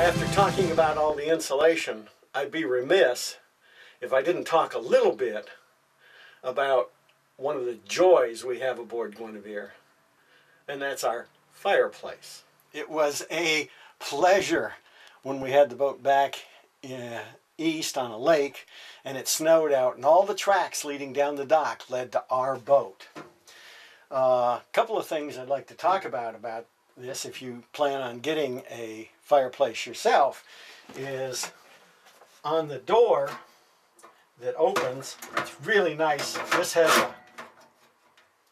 after talking about all the insulation, I'd be remiss if I didn't talk a little bit about one of the joys we have aboard Guinevere, and that's our fireplace. It was a pleasure when we had the boat back east on a lake and it snowed out and all the tracks leading down the dock led to our boat. A couple of things I'd like to talk about this, if you plan on getting a fireplace yourself, is on the door that opens. It's really nice. This has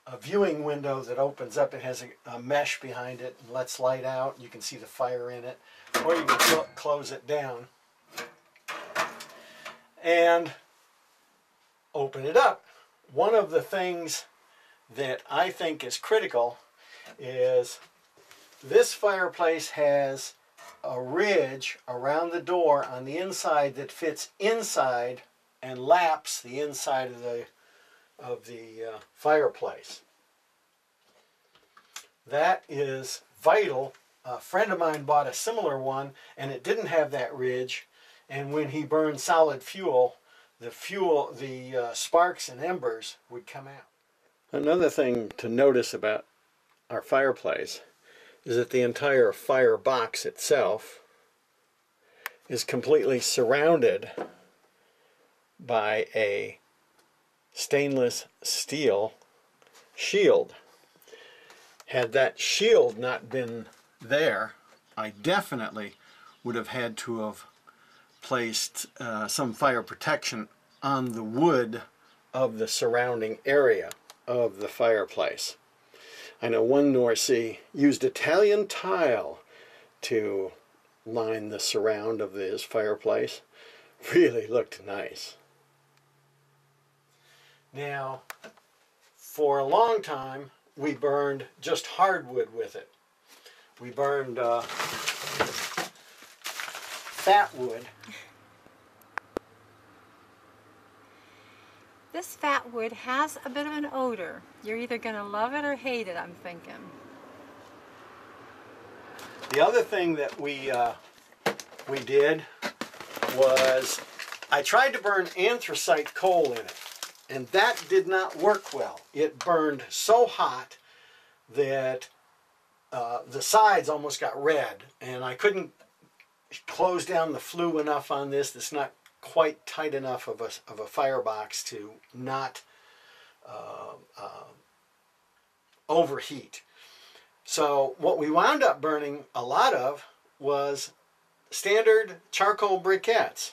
a viewing window that opens up. It has a mesh behind it and lets light out. You can see the fire in it, or you can close it down and open it up. One of the things that I think is critical is this fireplace has a ridge around the door on the inside that fits inside and laps the inside of the fireplace. That is vital. A friend of mine bought a similar one and it didn't have that ridge, and when he burned solid fuel, the sparks and embers would come out. Another thing to notice about our fireplace is that the entire firebox itself is completely surrounded by a stainless steel shield. Had that shield not been there, I definitely would have had to have placed some fire protection on the wood of the surrounding area of the fireplace. I know one North Sea used Italian tile to line the surround of his fireplace. Really looked nice. Now, for a long time, we burned just hardwood with it. We burned fat wood. This fat wood has a bit of an odor. You're either going to love it or hate it, I'm thinking. The other thing that we did was I tried to burn anthracite coal in it, and that did not work well. It burned so hot that the sides almost got red, and I couldn't close down the flue enough on this. It's not quite tight enough of a firebox to not overheat. So what we wound up burning a lot of was standard charcoal briquettes.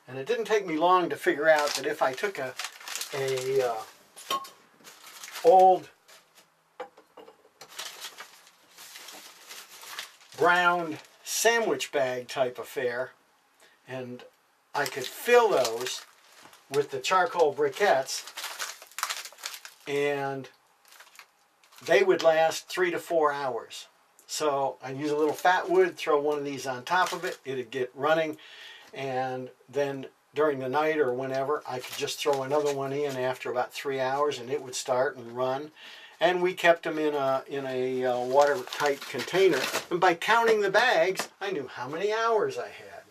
And it didn't take me long to figure out that if I took a old brown sandwich bag type affair, and I could fill those with the charcoal briquettes, and they would last 3 to 4 hours. So I'd use a little fat wood, throw one of these on top of it, it'd get running, and then during the night or whenever, I could just throw another one in after about 3 hours and it would start and run. And we kept them in a watertight container. And by counting the bags, I knew how many hours I had.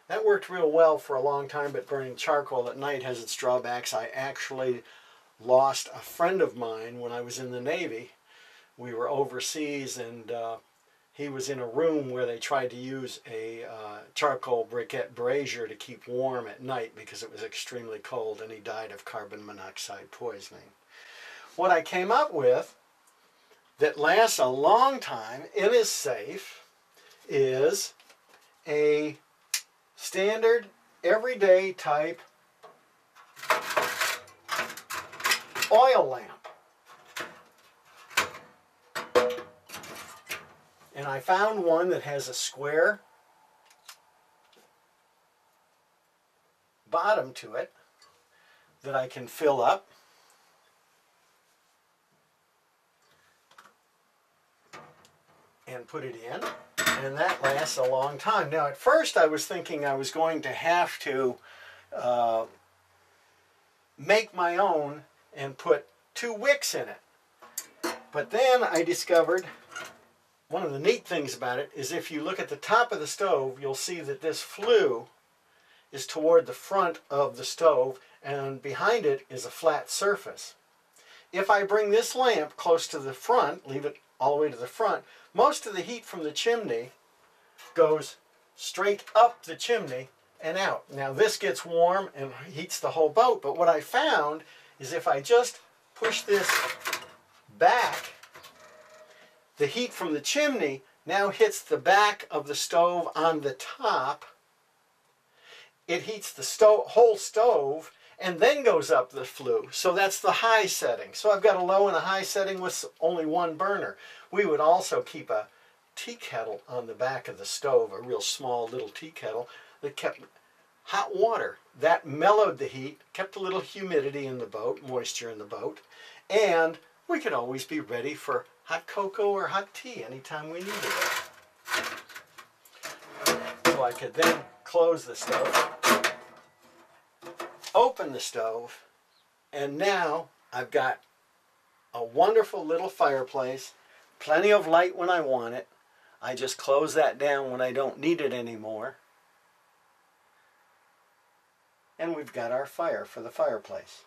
That worked real well for a long time, but burning charcoal at night has its drawbacks. I actually lost a friend of mine when I was in the Navy. We were overseas, and he was in a room where they tried to use a charcoal briquette brazier to keep warm at night because it was extremely cold, and he died of carbon monoxide poisoning. What I came up with that lasts a long time and is safe is a standard, everyday type oil lamp. And I found one that has a square bottom to it that I can fill up. And put it in, and that lasts a long time. Now, at first I was thinking I was going to have to make my own and put 2 wicks in it. But then I discovered one of the neat things about it is if you look at the top of the stove, you'll see that this flue is toward the front of the stove, and behind it is a flat surface. If I bring this lamp close to the front, leave it all the way to the front, most of the heat from the chimney goes straight up the chimney and out. Now this gets warm and heats the whole boat, but what I found is if I just push this back, the heat from the chimney now hits the back of the stove on the top. It heats the whole stove and then goes up the flue. So that's the high setting. So I've got a low and a high setting with only one burner. We would also keep a tea kettle on the back of the stove, a real small little tea kettle that kept hot water. That mellowed the heat, kept a little humidity in the boat, moisture in the boat, and we could always be ready for hot cocoa or hot tea anytime we needed it. So I could then close the stove, open the stove, and now I've got a wonderful little fireplace, plenty of light when I want it. I just close that down when I don't need it anymore. And we've got our fire for the fireplace.